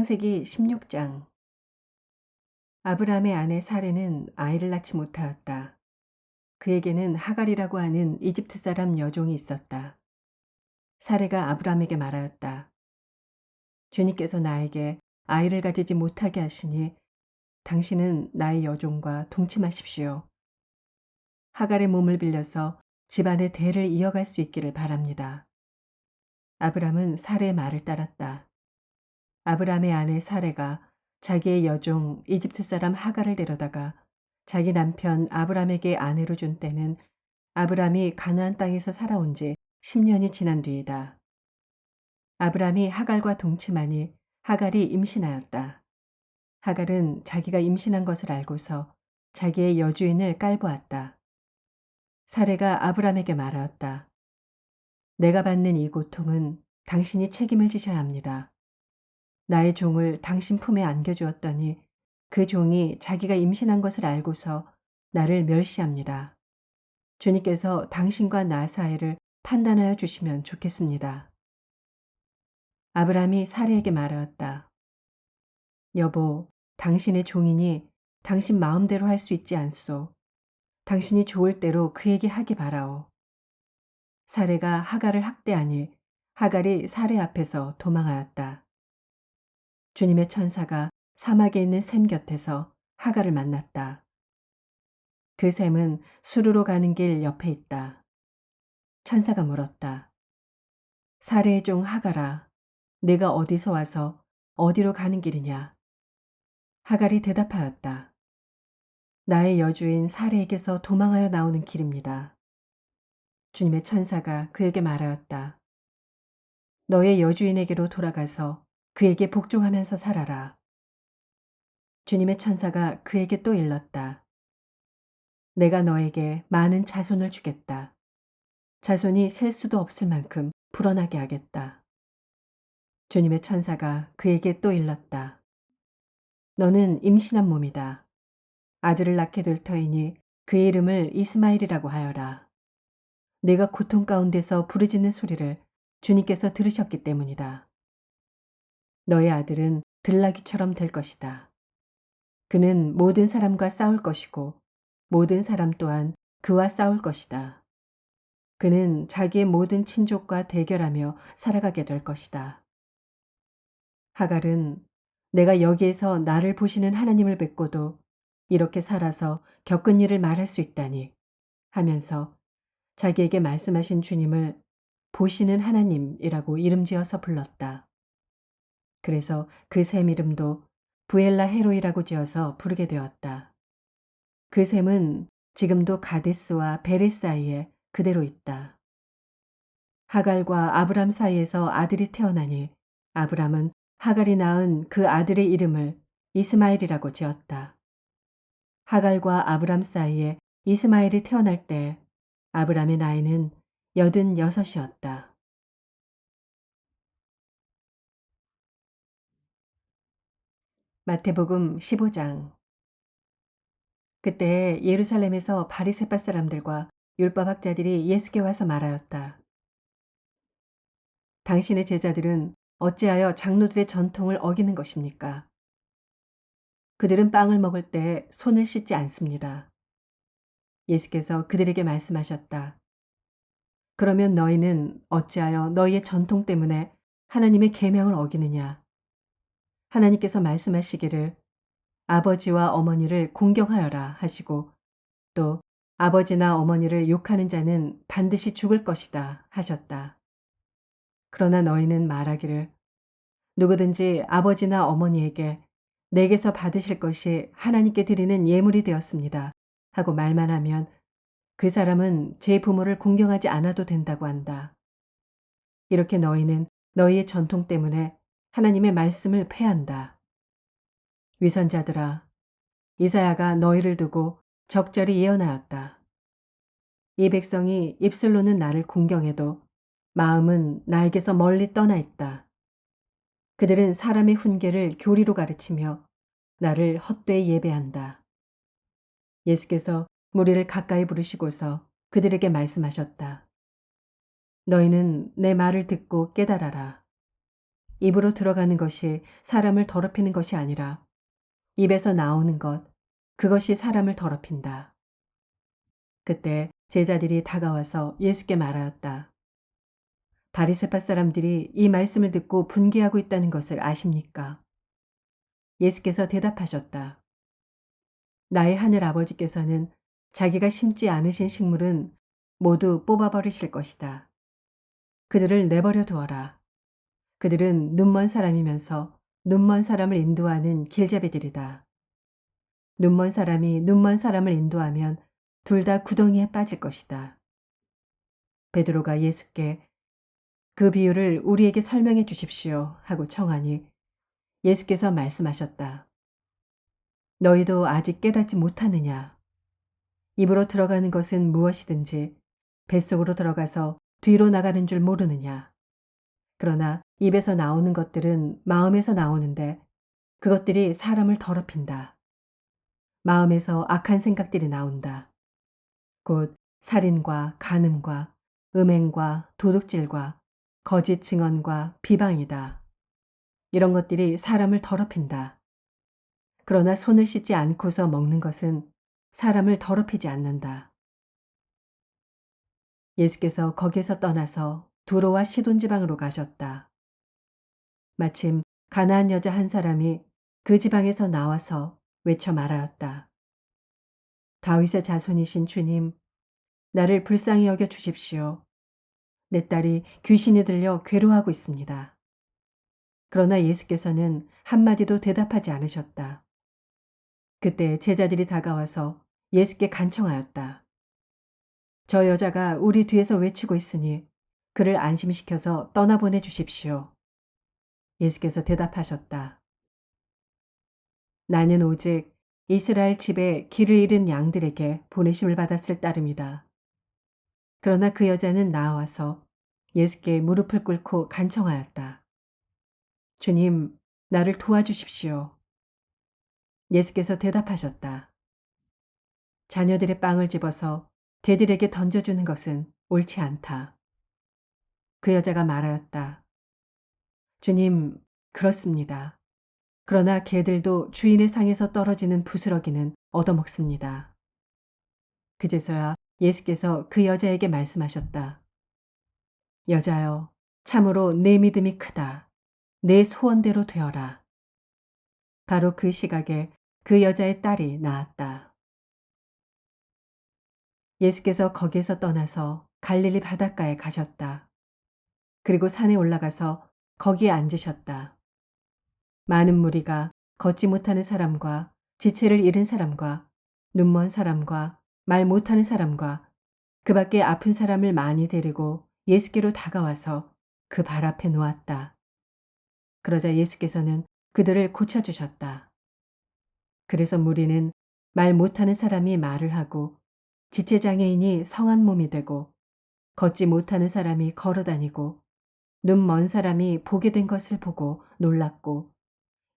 창세기 16장. 아브라함의 아내 사레는 아이를 낳지 못하였다. 그에게는 하갈이라고 하는 이집트 사람 여종이 있었다. 사레가 아브라함에게 말하였다. 주님께서 나에게 아이를 가지지 못하게 하시니 당신은 나의 여종과 동침하십시오. 하갈의 몸을 빌려서 집안의 대를 이어갈 수 있기를 바랍니다. 아브라함은 사레의 말을 따랐다. 아브라함의 아내 사레가 자기의 여종 이집트 사람 하갈을 데려다가 자기 남편 아브라함에게 아내로 준 때는 아브라함이 가나안 땅에서 살아온 지 10년이 지난 뒤이다. 아브라함이 하갈과 동침하니 하갈이 임신하였다. 하갈은 자기가 임신한 것을 알고서 자기의 여주인을 깔보았다. 사레가 아브라함에게 말하였다. 내가 받는 이 고통은 당신이 책임을 지셔야 합니다. 나의 종을 당신 품에 안겨주었더니 그 종이 자기가 임신한 것을 알고서 나를 멸시합니다. 주님께서 당신과 나 사이를 판단하여 주시면 좋겠습니다. 아브라함이 사레에게 말하였다. 여보, 당신의 종이니 당신 마음대로 할 수 있지 않소. 당신이 좋을 대로 그에게 하기 바라오. 사레가 하갈을 학대하니 하갈이 사레 앞에서 도망하였다. 주님의 천사가 사막에 있는 샘 곁에서 하갈을 만났다. 그 샘은 수르로 가는 길 옆에 있다. 천사가 물었다. 사레의 종 하갈아, 네가 어디서 와서 어디로 가는 길이냐? 하갈이 대답하였다. 나의 여주인 사레에게서 도망하여 나오는 길입니다. 주님의 천사가 그에게 말하였다. 너의 여주인에게로 돌아가서 그에게 복종하면서 살아라. 주님의 천사가 그에게 또 일렀다. 내가 너에게 많은 자손을 주겠다. 자손이 셀 수도 없을 만큼 불어나게 하겠다. 주님의 천사가 그에게 또 일렀다. 너는 임신한 몸이다. 아들을 낳게 될 터이니 그의 이름을 이스마엘이라고 하여라. 네가 고통 가운데서 부르짖는 소리를 주님께서 들으셨기 때문이다. 너의 아들은 들나귀처럼 될 것이다. 그는 모든 사람과 싸울 것이고 모든 사람 또한 그와 싸울 것이다. 그는 자기의 모든 친족과 대결하며 살아가게 될 것이다. 하갈은 내가 여기에서 나를 보시는 하나님을 뵙고도 이렇게 살아서 겪은 일을 말할 수 있다니 하면서 자기에게 말씀하신 주님을 보시는 하나님이라고 이름 지어서 불렀다. 그래서 그 샘 이름도 부엘라 헤로이라고 지어서 부르게 되었다. 그 샘은 지금도 가데스와 베레 사이에 그대로 있다. 하갈과 아브람 사이에서 아들이 태어나니 아브람은 하갈이 낳은 그 아들의 이름을 이스마엘이라고 지었다. 하갈과 아브람 사이에 이스마엘이 태어날 때 아브람의 나이는 86이었다. 마태복음 15장. 그때 예루살렘에서 바리새파 사람들과 율법학자들이 예수께 와서 말하였다. 당신의 제자들은 어찌하여 장로들의 전통을 어기는 것입니까? 그들은 빵을 먹을 때 손을 씻지 않습니다. 예수께서 그들에게 말씀하셨다. 그러면 너희는 어찌하여 너희의 전통 때문에 하나님의 계명을 어기느냐? 하나님께서 말씀하시기를 아버지와 어머니를 공경하여라 하시고 또 아버지나 어머니를 욕하는 자는 반드시 죽을 것이다 하셨다. 그러나 너희는 말하기를 누구든지 아버지나 어머니에게 내게서 받으실 것이 하나님께 드리는 예물이 되었습니다 하고 말만 하면 그 사람은 제 부모를 공경하지 않아도 된다고 한다. 이렇게 너희는 너희의 전통 때문에 하나님의 말씀을 폐한다. 위선자들아, 이사야가 너희를 두고 적절히 예언하였다. 이 백성이 입술로는 나를 공경해도 마음은 나에게서 멀리 떠나 있다. 그들은 사람의 훈계를 교리로 가르치며 나를 헛되이 예배한다. 예수께서 무리를 가까이 부르시고서 그들에게 말씀하셨다. 너희는 내 말을 듣고 깨달아라. 입으로 들어가는 것이 사람을 더럽히는 것이 아니라 입에서 나오는 것, 그것이 사람을 더럽힌다. 그때 제자들이 다가와서 예수께 말하였다. 바리새파 사람들이 이 말씀을 듣고 분개하고 있다는 것을 아십니까? 예수께서 대답하셨다. 나의 하늘 아버지께서는 자기가 심지 않으신 식물은 모두 뽑아버리실 것이다. 그들을 내버려 두어라. 그들은 눈먼 사람이면서 눈먼 사람을 인도하는 길잡이들이다. 눈먼 사람이 눈먼 사람을 인도하면 둘 다 구덩이에 빠질 것이다. 베드로가 예수께 그 비유를 우리에게 설명해 주십시오 하고 청하니 예수께서 말씀하셨다. 너희도 아직 깨닫지 못하느냐? 입으로 들어가는 것은 무엇이든지 뱃속으로 들어가서 뒤로 나가는 줄 모르느냐? 그러나 입에서 나오는 것들은 마음에서 나오는데 그것들이 사람을 더럽힌다. 마음에서 악한 생각들이 나온다. 곧 살인과 간음과 음행과 도둑질과 거짓 증언과 비방이다. 이런 것들이 사람을 더럽힌다. 그러나 손을 씻지 않고서 먹는 것은 사람을 더럽히지 않는다. 예수께서 거기에서 떠나서 두로와 시돈 지방으로 가셨다. 마침 가나안 여자 한 사람이 그 지방에서 나와서 외쳐 말하였다. 다윗의 자손이신 주님, 나를 불쌍히 여겨 주십시오. 내 딸이 귀신이 들려 괴로워하고 있습니다. 그러나 예수께서는 한마디도 대답하지 않으셨다. 그때 제자들이 다가와서 예수께 간청하였다. 저 여자가 우리 뒤에서 외치고 있으니 그를 안심시켜서 떠나보내 주십시오. 예수께서 대답하셨다. 나는 오직 이스라엘 집에 길을 잃은 양들에게 보내심을 받았을 따름이다. 그러나 그 여자는 나와서 예수께 무릎을 꿇고 간청하였다. 주님, 나를 도와주십시오. 예수께서 대답하셨다. 자녀들의 빵을 집어서 개들에게 던져주는 것은 옳지 않다. 그 여자가 말하였다. 주님, 그렇습니다. 그러나 개들도 주인의 상에서 떨어지는 부스러기는 얻어먹습니다. 그제서야 예수께서 그 여자에게 말씀하셨다. 여자여, 참으로 내 믿음이 크다. 내 소원대로 되어라. 바로 그 시각에 그 여자의 딸이 나았다. 예수께서 거기에서 떠나서 갈릴리 바닷가에 가셨다. 그리고 산에 올라가서 거기에 앉으셨다. 많은 무리가 걷지 못하는 사람과 지체를 잃은 사람과 눈먼 사람과 말 못하는 사람과 그 밖에 아픈 사람을 많이 데리고 예수께로 다가와서 그 발 앞에 놓았다. 그러자 예수께서는 그들을 고쳐주셨다. 그래서 무리는 말 못하는 사람이 말을 하고 지체장애인이 성한 몸이 되고 걷지 못하는 사람이 걸어다니고 눈 먼 사람이 보게 된 것을 보고 놀랐고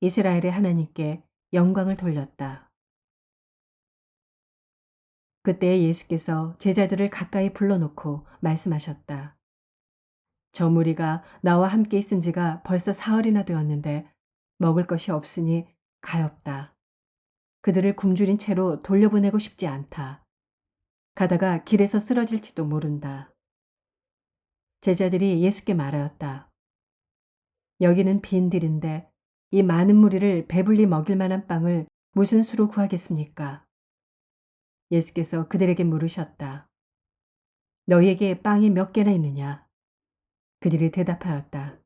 이스라엘의 하나님께 영광을 돌렸다. 그때 예수께서 제자들을 가까이 불러놓고 말씀하셨다. 저 무리가 나와 함께 있은 지가 벌써 사흘이나 되었는데 먹을 것이 없으니 가엾다. 그들을 굶주린 채로 돌려보내고 싶지 않다. 가다가 길에서 쓰러질지도 모른다. 제자들이 예수께 말하였다. 여기는 빈들인데 이 많은 무리를 배불리 먹일 만한 빵을 무슨 수로 구하겠습니까? 예수께서 그들에게 물으셨다. 너희에게 빵이 몇 개나 있느냐? 그들이 대답하였다.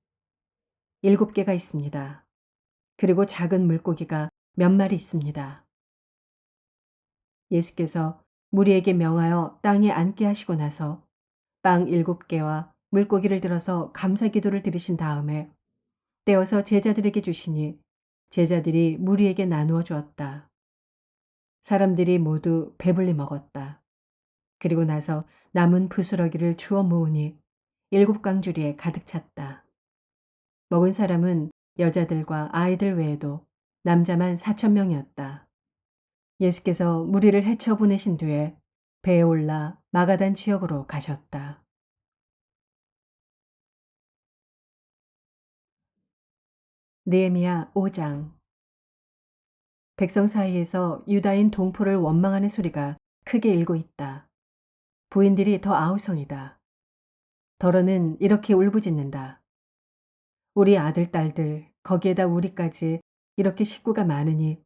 7개가 있습니다. 그리고 작은 물고기가 몇 마리 있습니다. 예수께서 무리에게 명하여 땅에 앉게 하시고 나서 빵 7개와 물고기를 들어서 감사 기도를 드리신 다음에 떼어서 제자들에게 주시니 제자들이 무리에게 나누어 주었다. 사람들이 모두 배불리 먹었다. 그리고 나서 남은 부스러기를 주워 모으니 7광주리에 가득 찼다. 먹은 사람은 여자들과 아이들 외에도 남자만 4,000명이었다. 예수께서 무리를 헤쳐 보내신 뒤에 배에 올라 마가단 지역으로 가셨다. 느헤미야 5장. 백성 사이에서 유다인 동포를 원망하는 소리가 크게 일고 있다. 부인들이 더 아우성이다. 더러는 이렇게 울부짖는다. 우리 아들, 딸들, 거기에다 우리까지 이렇게 식구가 많으니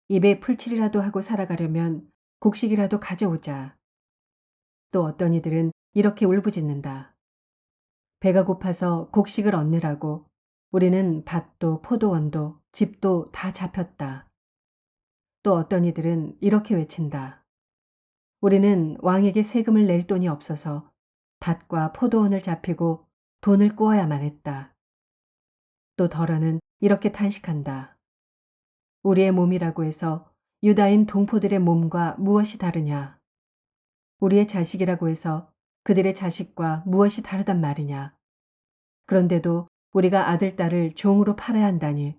입에 풀칠이라도 하고 살아가려면 곡식이라도 가져오자. 또 어떤 이들은 이렇게 울부짖는다. 배가 고파서 곡식을 얻느라고 우리는 밭도 포도원도 집도 다 잡혔다. 또 어떤 이들은 이렇게 외친다. 우리는 왕에게 세금을 낼 돈이 없어서 밭과 포도원을 잡히고 돈을 꾸어야만 했다. 또 더러는 이렇게 탄식한다. 우리의 몸이라고 해서 유다인 동포들의 몸과 무엇이 다르냐? 우리의 자식이라고 해서 그들의 자식과 무엇이 다르단 말이냐? 그런데도 우리가 아들, 딸을 종으로 팔아야 한다니.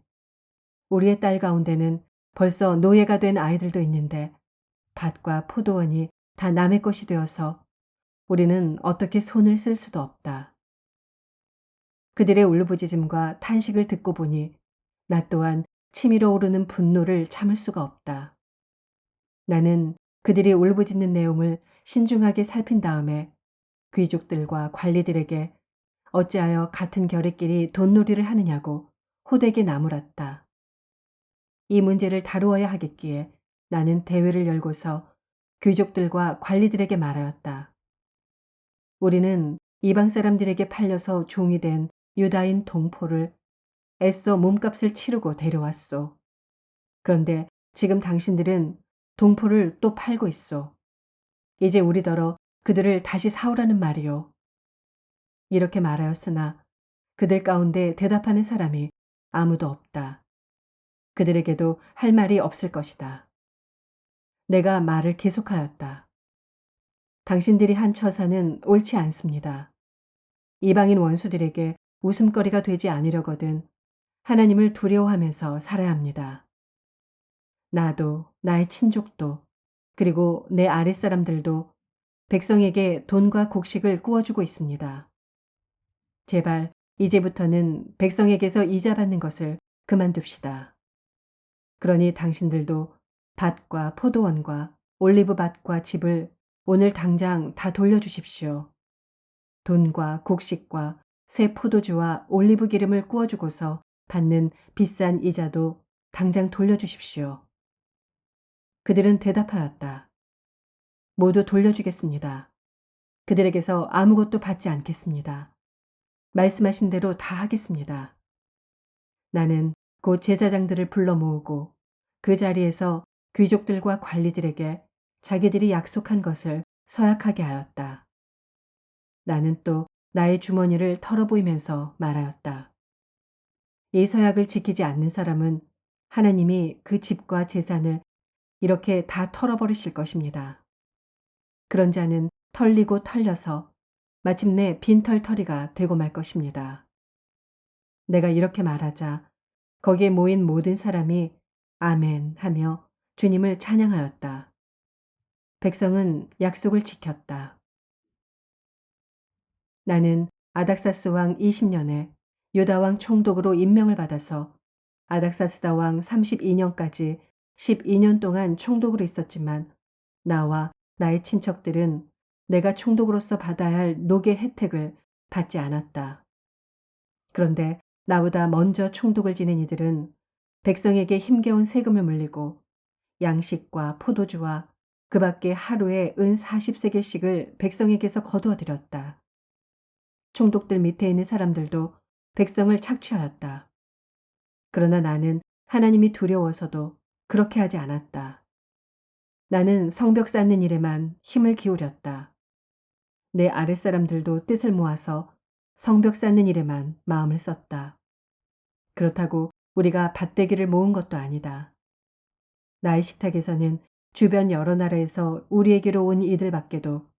우리의 딸 가운데는 벌써 노예가 된 아이들도 있는데 밭과 포도원이 다 남의 것이 되어서 우리는 어떻게 손을 쓸 수도 없다. 그들의 울부짖음과 탄식을 듣고 보니 나 또한 치밀어 오르는 분노를 참을 수가 없다. 나는 그들이 울부짖는 내용을 신중하게 살핀 다음에 귀족들과 관리들에게 어찌하여 같은 결의끼리 돈놀이를 하느냐고 호되게 나무랐다. 이 문제를 다루어야 하겠기에 나는 대회를 열고서 귀족들과 관리들에게 말하였다. 우리는 이방 사람들에게 팔려서 종이 된 유다인 동포를 애써 몸값을 치르고 데려왔소. 그런데 지금 당신들은 동포를 또 팔고 있소. 이제 우리더러 그들을 다시 사오라는 말이요. 이렇게 말하였으나 그들 가운데 대답하는 사람이 아무도 없다. 그들에게도 할 말이 없을 것이다. 내가 말을 계속하였다. 당신들이 한 처사는 옳지 않습니다. 이방인 원수들에게 웃음거리가 되지 않으려거든 하나님을 두려워하면서 살아야 합니다. 나도 나의 친족도 그리고 내 아랫사람들도 백성에게 돈과 곡식을 구워주고 있습니다. 제발 이제부터는 백성에게서 이자 받는 것을 그만둡시다. 그러니 당신들도 밭과 포도원과 올리브 밭과 집을 오늘 당장 다 돌려주십시오. 돈과 곡식과 새 포도주와 올리브 기름을 구워주고서 받는 비싼 이자도 당장 돌려주십시오. 그들은 대답하였다. 모두 돌려주겠습니다. 그들에게서 아무것도 받지 않겠습니다. 말씀하신 대로 다 하겠습니다. 나는 곧 제사장들을 불러 모으고 그 자리에서 귀족들과 관리들에게 자기들이 약속한 것을 서약하게 하였다. 나는 또 나의 주머니를 털어보이면서 말하였다. 이 서약을 지키지 않는 사람은 하나님이 그 집과 재산을 이렇게 다 털어버리실 것입니다. 그런 자는 털리고 털려서 마침내 빈털터리가 되고 말 것입니다. 내가 이렇게 말하자 거기에 모인 모든 사람이 아멘 하며 주님을 찬양하였다. 백성은 약속을 지켰다. 나는 아닥사스 왕 20년에 유다 왕 총독으로 임명을 받아서 아닥사스다 왕 32년까지 12년 동안 총독으로 있었지만 나와 나의 친척들은 내가 총독으로서 받아야 할 노개 혜택을 받지 않았다. 그런데 나보다 먼저 총독을 지낸 이들은 백성에게 힘겨운 세금을 물리고 양식과 포도주와 그 밖에 하루에 은 40세겔씩을 백성에게서 거두어들였다. 총독들 밑에 있는 사람들도 백성을 착취하였다. 그러나 나는 하나님이 두려워서도 그렇게 하지 않았다. 나는 성벽 쌓는 일에만 힘을 기울였다. 내 아랫사람들도 뜻을 모아서 성벽 쌓는 일에만 마음을 썼다. 그렇다고 우리가 밭대기를 모은 것도 아니다. 나의 식탁에서는 주변 여러 나라에서 우리에게로 온 이들 밖에도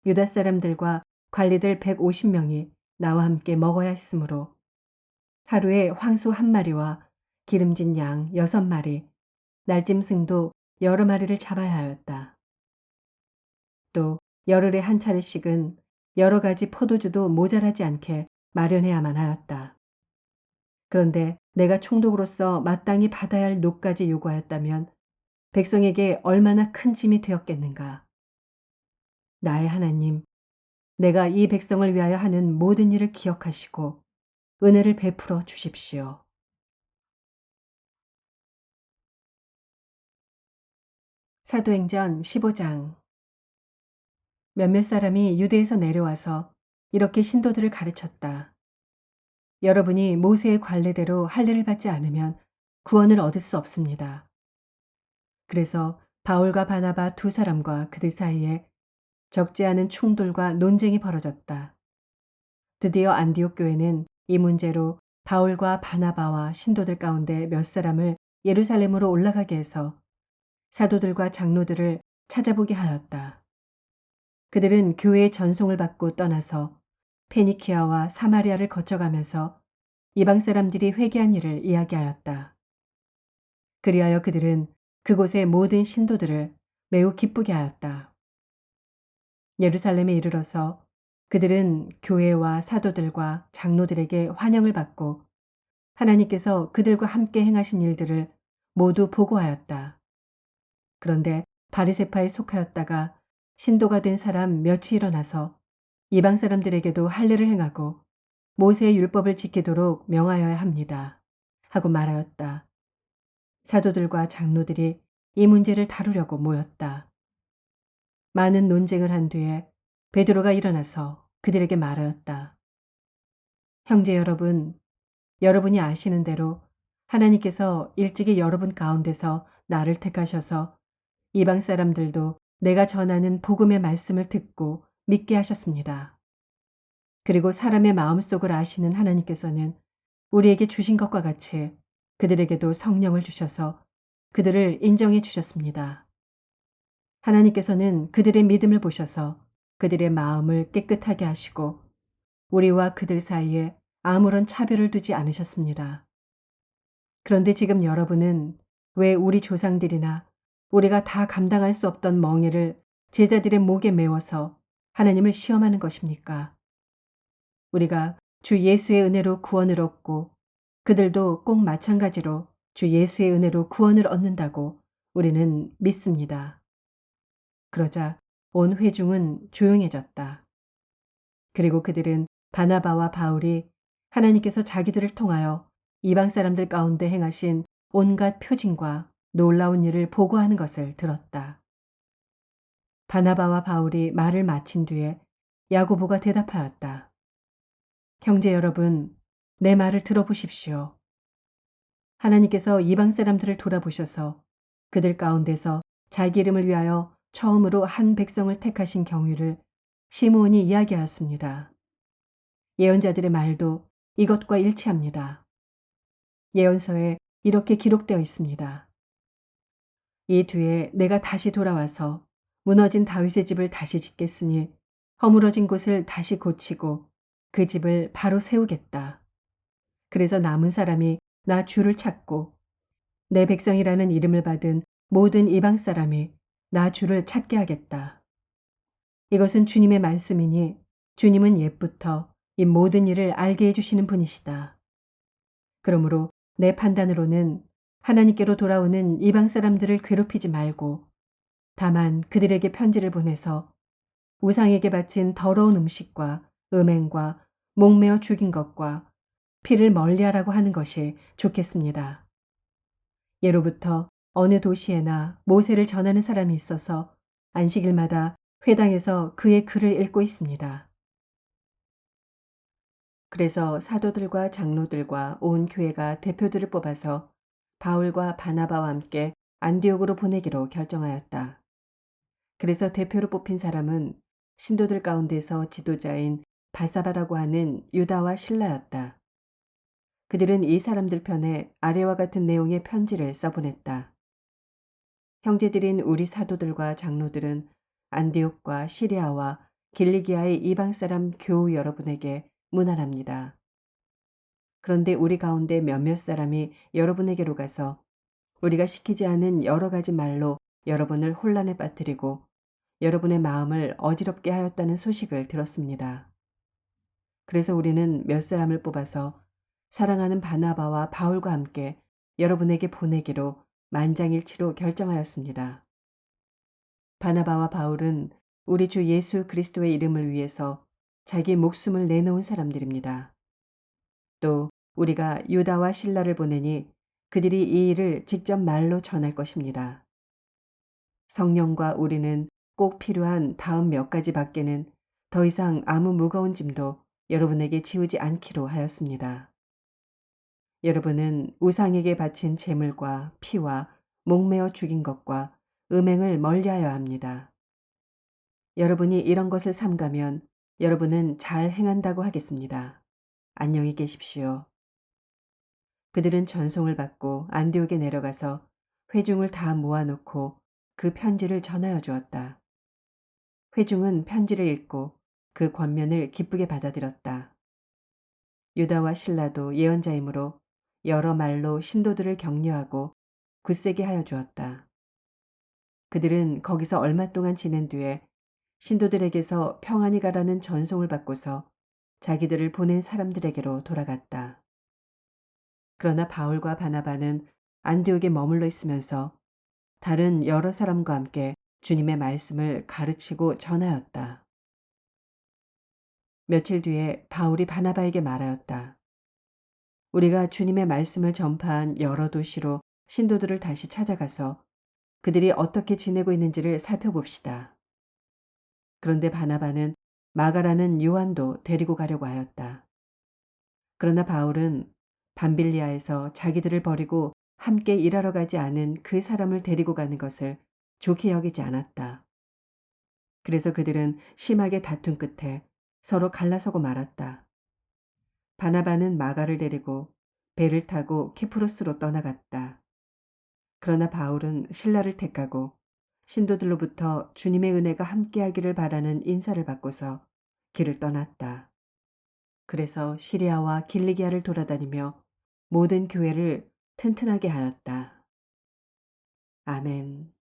유다 사람들과 관리들 150명이 나와 함께 먹어야 했으므로 하루에 황소 1마리와 기름진 양 6마리, 날짐승도 여러 마리를 잡아야 하였다. 또 열흘에 한 차례씩은 여러 가지 포도주도 모자라지 않게 마련해야만 하였다. 그런데 내가 총독으로서 마땅히 받아야 할 노까지 요구하였다면 백성에게 얼마나 큰 짐이 되었겠는가. 나의 하나님, 내가 이 백성을 위하여 하는 모든 일을 기억하시고 은혜를 베풀어 주십시오. 사도행전 15장. 몇몇 사람이 유대에서 내려와서 이렇게 신도들을 가르쳤다. 여러분이 모세의 관례대로 할례를 받지 않으면 구원을 얻을 수 없습니다. 그래서 바울과 바나바 두 사람과 그들 사이에 적지 않은 충돌과 논쟁이 벌어졌다. 드디어 안디옥 교회는 이 문제로 바울과 바나바와 신도들 가운데 몇 사람을 예루살렘으로 올라가게 해서 사도들과 장로들을 찾아보게 하였다. 그들은 교회의 전송을 받고 떠나서 페니키아와 사마리아를 거쳐가면서 이방 사람들이 회개한 일을 이야기하였다. 그리하여 그들은 그곳의 모든 신도들을 매우 기쁘게 하였다. 예루살렘에 이르러서 그들은 교회와 사도들과 장로들에게 환영을 받고 하나님께서 그들과 함께 행하신 일들을 모두 보고하였다. 그런데 바리새파에 속하였다가 신도가 된 사람 몇이 일어나서 이방 사람들에게도 할례를 행하고 모세의 율법을 지키도록 명하여야 합니다. 하고 말하였다. 사도들과 장로들이 이 문제를 다루려고 모였다. 많은 논쟁을 한 뒤에 베드로가 일어나서 그들에게 말하였다. 형제 여러분, 여러분이 아시는 대로 하나님께서 일찍이 여러분 가운데서 나를 택하셔서 이방 사람들도 내가 전하는 복음의 말씀을 듣고 믿게 하셨습니다. 그리고 사람의 마음속을 아시는 하나님께서는 우리에게 주신 것과 같이 그들에게도 성령을 주셔서 그들을 인정해 주셨습니다. 하나님께서는 그들의 믿음을 보셔서 그들의 마음을 깨끗하게 하시고 우리와 그들 사이에 아무런 차별을 두지 않으셨습니다. 그런데 지금 여러분은 왜 우리 조상들이나 우리가 다 감당할 수 없던 멍에를 제자들의 목에 메워서 하나님을 시험하는 것입니까? 우리가 주 예수의 은혜로 구원을 얻고 그들도 꼭 마찬가지로 주 예수의 은혜로 구원을 얻는다고 우리는 믿습니다. 그러자 온 회중은 조용해졌다. 그리고 그들은 바나바와 바울이 하나님께서 자기들을 통하여 이방 사람들 가운데 행하신 온갖 표징과 놀라운 일을 보고하는 것을 들었다. 바나바와 바울이 말을 마친 뒤에 야고보가 대답하였다. 형제 여러분, 내 말을 들어보십시오. 하나님께서 이방 사람들을 돌아보셔서 그들 가운데서 자기 이름을 위하여 처음으로 한 백성을 택하신 경위를 시므온이 이야기하였습니다. 예언자들의 말도 이것과 일치합니다. 예언서에 이렇게 기록되어 있습니다. 이 뒤에 내가 다시 돌아와서 무너진 다윗의 집을 다시 짓겠으니 허물어진 곳을 다시 고치고 그 집을 바로 세우겠다. 그래서 남은 사람이 나 주를 찾고 내 백성이라는 이름을 받은 모든 이방 사람이 나 주를 찾게 하겠다. 이것은 주님의 말씀이니 주님은 옛부터 이 모든 일을 알게 해주시는 분이시다. 그러므로 내 판단으로는 하나님께로 돌아오는 이방 사람들을 괴롭히지 말고 다만 그들에게 편지를 보내서 우상에게 바친 더러운 음식과 음행과 목매어 죽인 것과 피를 멀리하라고 하는 것이 좋겠습니다. 예로부터 어느 도시에나 모세를 전하는 사람이 있어서 안식일마다 회당에서 그의 글을 읽고 있습니다. 그래서 사도들과 장로들과 온 교회가 대표들을 뽑아서 바울과 바나바와 함께 안디옥으로 보내기로 결정하였다. 그래서 대표로 뽑힌 사람은 신도들 가운데서 지도자인 바사바라고 하는 유다와 실라였다. 그들은 이 사람들 편에 아래와 같은 내용의 편지를 써보냈다. 형제들인 우리 사도들과 장로들은 안디옥과 시리아와 길리기아의 이방 사람 교우 여러분에게 문안합니다. 그런데 우리 가운데 몇몇 사람이 여러분에게로 가서 우리가 시키지 않은 여러 가지 말로 여러분을 혼란에 빠뜨리고 여러분의 마음을 어지럽게 하였다는 소식을 들었습니다. 그래서 우리는 몇 사람을 뽑아서 사랑하는 바나바와 바울과 함께 여러분에게 보내기로 만장일치로 결정하였습니다. 바나바와 바울은 우리 주 예수 그리스도의 이름을 위해서 자기 목숨을 내놓은 사람들입니다. 또 우리가 유다와 실라를 보내니 그들이 이 일을 직접 말로 전할 것입니다. 성령과 우리는 꼭 필요한 다음 몇 가지 밖에는 더 이상 아무 무거운 짐도 여러분에게 지우지 않기로 하였습니다. 여러분은 우상에게 바친 제물과 피와 목매어 죽인 것과 음행을 멀리하여야 합니다. 여러분이 이런 것을 삼가면 여러분은 잘 행한다고 하겠습니다. 안녕히 계십시오. 그들은 전송을 받고 안디옥에 내려가서 회중을 다 모아놓고 그 편지를 전하여 주었다. 회중은 편지를 읽고 그 권면을 기쁘게 받아들였다. 유다와 실라도 예언자이므로 여러 말로 신도들을 격려하고 굳세게 하여 주었다. 그들은 거기서 얼마 동안 지낸 뒤에 신도들에게서 평안히 가라는 전송을 받고서 자기들을 보낸 사람들에게로 돌아갔다. 그러나 바울과 바나바는 안디옥에 머물러 있으면서 다른 여러 사람과 함께 주님의 말씀을 가르치고 전하였다. 며칠 뒤에 바울이 바나바에게 말하였다. 우리가 주님의 말씀을 전파한 여러 도시로 신도들을 다시 찾아가서 그들이 어떻게 지내고 있는지를 살펴봅시다. 그런데 바나바는 마가라는 요한도 데리고 가려고 하였다. 그러나 바울은 밤빌리아에서 자기들을 버리고 함께 일하러 가지 않은 그 사람을 데리고 가는 것을 좋게 여기지 않았다. 그래서 그들은 심하게 다툰 끝에 서로 갈라서고 말았다. 바나바는 마가를 데리고 배를 타고 키프로스로 떠나갔다. 그러나 바울은 신라를 택하고 신도들로부터 주님의 은혜가 함께하기를 바라는 인사를 받고서 길을 떠났다. 그래서 시리아와 길리기아를 돌아다니며 모든 교회를 튼튼하게 하였다. 아멘.